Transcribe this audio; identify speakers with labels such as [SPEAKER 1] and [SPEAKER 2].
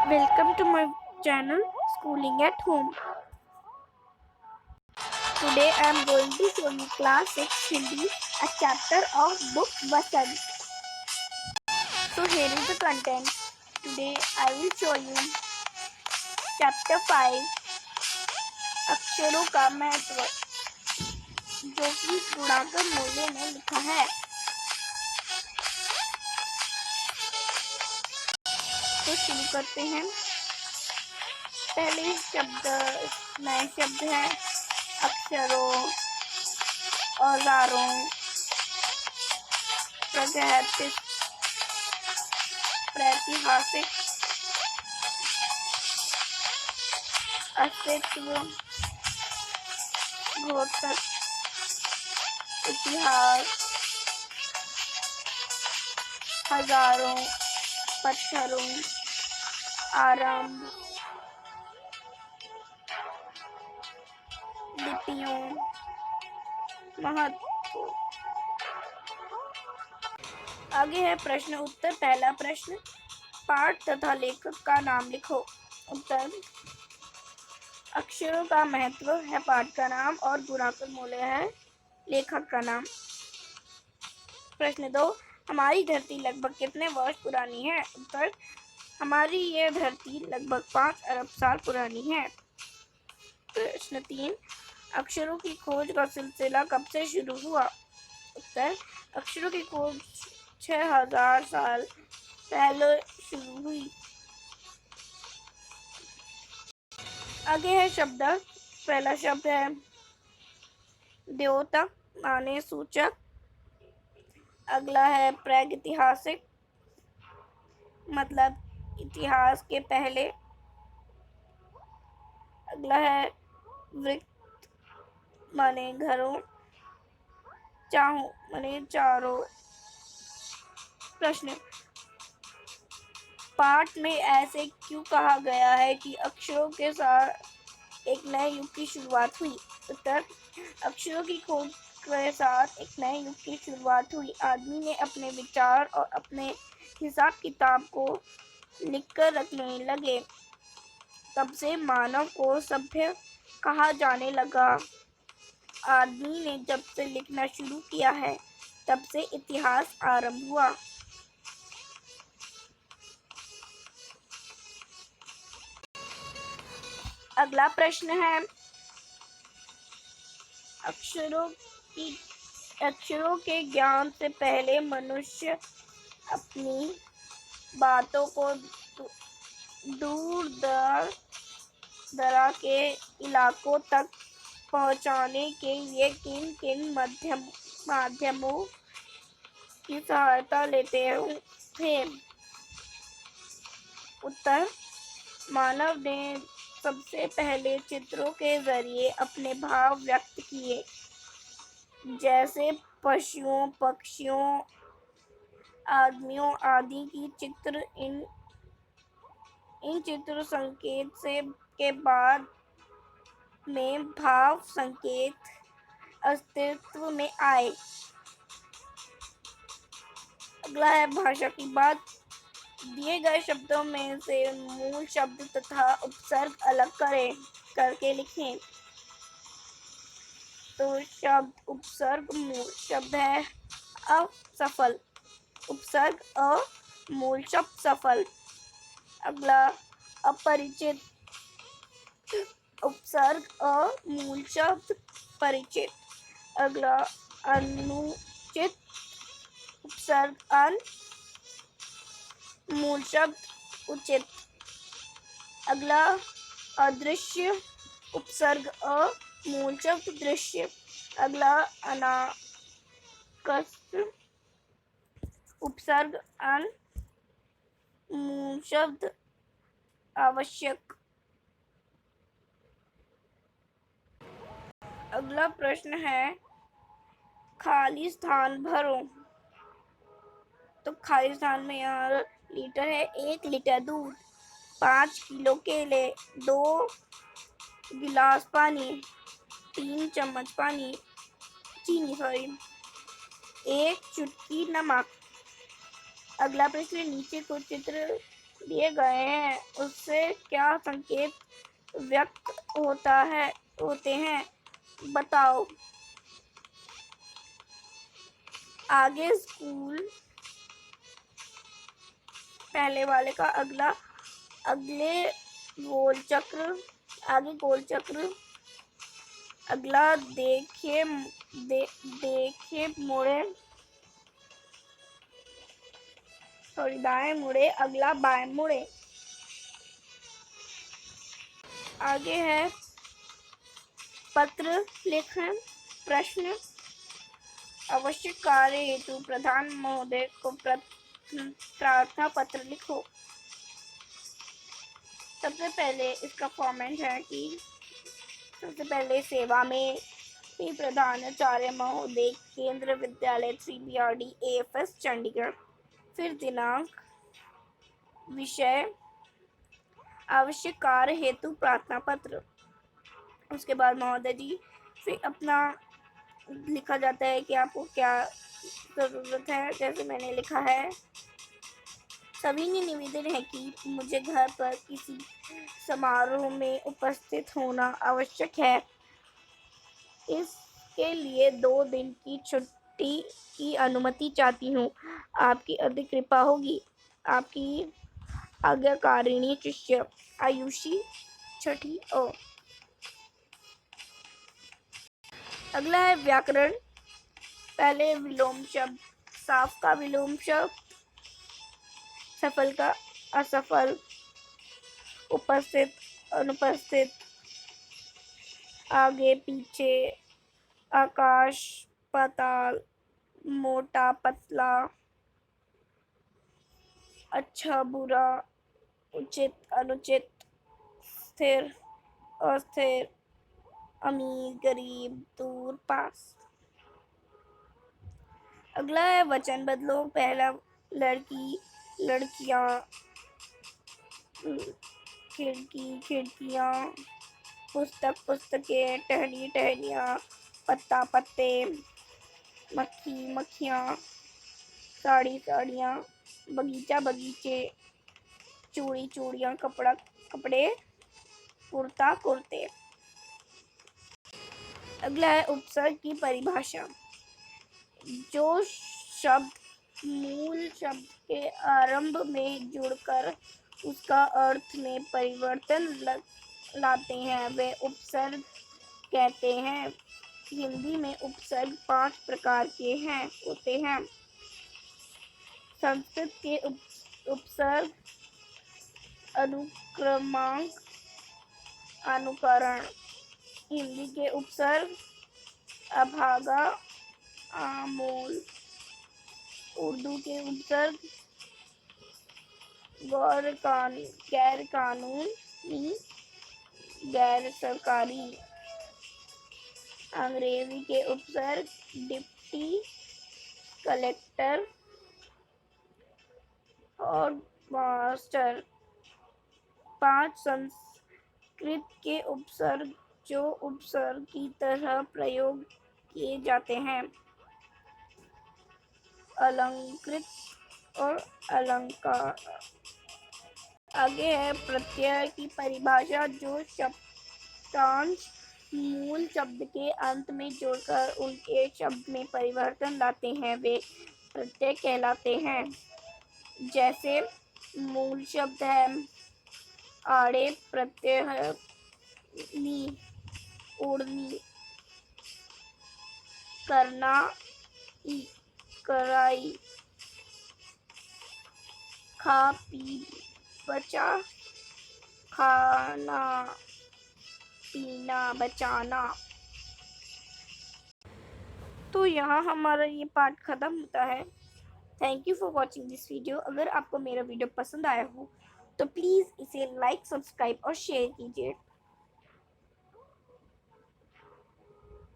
[SPEAKER 1] Welcome to my channel Schooling at Home. Today I am going to show you class 6 Hindi, a chapter of book Vasant. So here is the content. Today I will show you chapter 5 अक्षरों का महत्व जो कि गुणाकर मूल्य ने लिखा है। तो शुरू करते हैं। पहले नए शब्द है अक्षरों, औजारों, प्रातिहासिक, अस्तित्व, घोषक, इतिहास, हजारों, पत्थरों, आरंभ, लिपियों, महत्व। आगे है प्रश्न उत्तर। पहला प्रश्न, पाठ तथा लेखक का नाम लिखो। उत्तर, अक्षरों का महत्व है पाठ का नाम और गुणाकर मूल्य है लेखक का नाम। प्रश्न 2, हमारी धरती लगभग कितने वर्ष पुरानी है। उत्तर, हमारी यह धरती लगभग 5 अरब साल पुरानी है। प्रश्न 3, अक्षरों की खोज का सिलसिला कब से शुरू हुआ। उत्तर, अक्षरों की खोज 6000 साल पहले शुरू हुई। आगे है शब्द। पहला शब्द है द्योतक, माने सूचक। अगला है प्रागैतिहासिक, मतलब इतिहास के पहले। अगला है वृत्त, माने घरों। चाहों माने चारों। प्रश्न, पाठ में ऐसे क्यों कहा गया है कि अक्षरों के साथ एक नए युग की शुरुआत हुई। उत्तर, अक्षरों की खोज के साथ एक नए युग की शुरुआत हुई। आदमी ने अपने विचार और अपने हिसाब किताब को लिखकर रखने लगे। तब से मानव को सभ्य कहा जाने लगा। आदमी ने जब से लिखना शुरू किया है तब से इतिहास आरंभ हुआ। अगला प्रश्न है, अक्षरों के ज्ञान से पहले मनुष्य अपनी बातों को दूर दराज के इलाकों तक पहुंचाने के लिए किन किन माध्यमों की सहायता लेते थे। उत्तर, मानव ने सबसे पहले चित्रों के जरिए अपने भाव व्यक्त किए, जैसे पशुओं, पक्षियों, आदमियों आदि की चित्र। इन चित्र संकेत के बाद में भाव संकेत अस्तित्व में आए। अगला है भाषा की बात। दिए गए शब्दों में से मूल शब्द तथा उपसर्ग अलग करके लिखें। तो शब्द उपसर्ग मूल शब्द है असफल, उपसर्ग अ, मूल शब्द सफल। अगला अपरिचित, उपसर्ग अ, मूल शब्द परिचित। अगला अनुचित, उपसर्ग अन, मूल शब्द उचित। अगला अदृश्य, उपसर्ग अ, मूल शब्द दृश्य। अगला अनाकस, उपसर्ग अन, मूल शब्द आवश्यक। अगला प्रश्न है, खाली स्थान भरो। तो खाली स्थान में यहाँ लीटर है, 1 लीटर दूध, 5 किलो केले, 2 गिलास पानी, 3 चम्मच चीनी, 1 चुटकी नमक। अगला प्रश्न, नीचे कुछ चित्र दिए गए हैं उससे क्या संकेत व्यक्त होते हैं, बताओ। आगे स्कूल पहले वाले का अगले गोल चक्र, आगे गोल चक्र, अगला देखे मुड़े, सॉरी दाएं मुड़े, अगला बाएं मुड़े। आगे है पत्र लेखन प्रश्न। आवश्यक कार्य हेतु प्रधान महोदय को प्रार्थना पत्र लिखो। सबसे पहले इसका फॉर्मेट है कि सबसे पहले सेवा में ही प्रधानाचार्य महोदय, केंद्र विद्यालय 3BRD AFS चंडीगढ़। फिर दिनांक, विषय, आवश्यक कार्य हेतु प्रार्थना पत्र। उसके बाद महोदय जी फिर अपना लिखा जाता है कि आपको क्या ज़रूरत है। जैसे मैंने लिखा है, सभी ने निवेदन है कि मुझे घर पर किसी समारोह में उपस्थित होना आवश्यक है। इसके लिए 2 दिन की छुट्टी की अनुमति चाहती हूँ। आपकी अधिक कृपा होगी। आपकी आज्ञाकारिणी शिष्य आयुषी, 6ठी अ। अगला है व्याकरण। पहले विलोम शब्द, साफ का विलोम शब्द, सफल का असफल, उपस्थित अनुपस्थित, आगे पीछे, आकाश पाताल, मोटा पतला, अच्छा बुरा, उचित अनुचित, स्थिर अस्थिर, अमीर गरीब, दूर पास। अगला है वचन बदलो। पहला लड़की लड़कियां, खिड़की खिड़कियां, पुस्तक पुस्तकें, टहनी टहनियां, पत्ता पत्ते, मक्खी मक्खियां, साड़ी साड़ियां, बगीचा बगीचे, चूड़ी चूड़ियां, कपड़ा कपड़े, कुर्ता कुर्ते। अगला है उपसर्ग की परिभाषा। जो शब्द मूल शब्द के आरंभ में जुड़कर उसका अर्थ में परिवर्तन लाते हैं वे उपसर्ग कहते हैं। हिंदी में उपसर्ग 5 प्रकार के होते हैं। संस्कृत के उपसर्ग अनुक्रमांक, अनुकरण। हिंदी के उपसर्ग अभागा, आमूल। उर्दू के उपसर्ग गैर कानूनी, गैर सरकारी। अंग्रेजी के उपसर्ग डिप्टी, कलेक्टर और मास्टर। 5 संस्कृत के उपसर्ग जो उपसर्ग की तरह प्रयोग किए जाते हैं। अलंकृत और अलंकार। आगे है प्रत्यय की परिभाषा। जो शब्दांश मूल शब्द के अंत में जोड़कर उनके शब्द में परिवर्तन लाते हैं वे प्रत्यय कहलाते हैं। जैसे मूल शब्द है आड़े, प्रत्यय है नी, उड़नी, करना, ई, कराई, खा पी बचा, खाना पीना बचाना। तो यहाँ हमारा ये पार्ट ख़त्म होता है। Thank you for watching this video. अगर आपको मेरा वीडियो पसंद आया हो तो प्लीज़ इसे लाइक, सब्सक्राइब और शेयर कीजिए।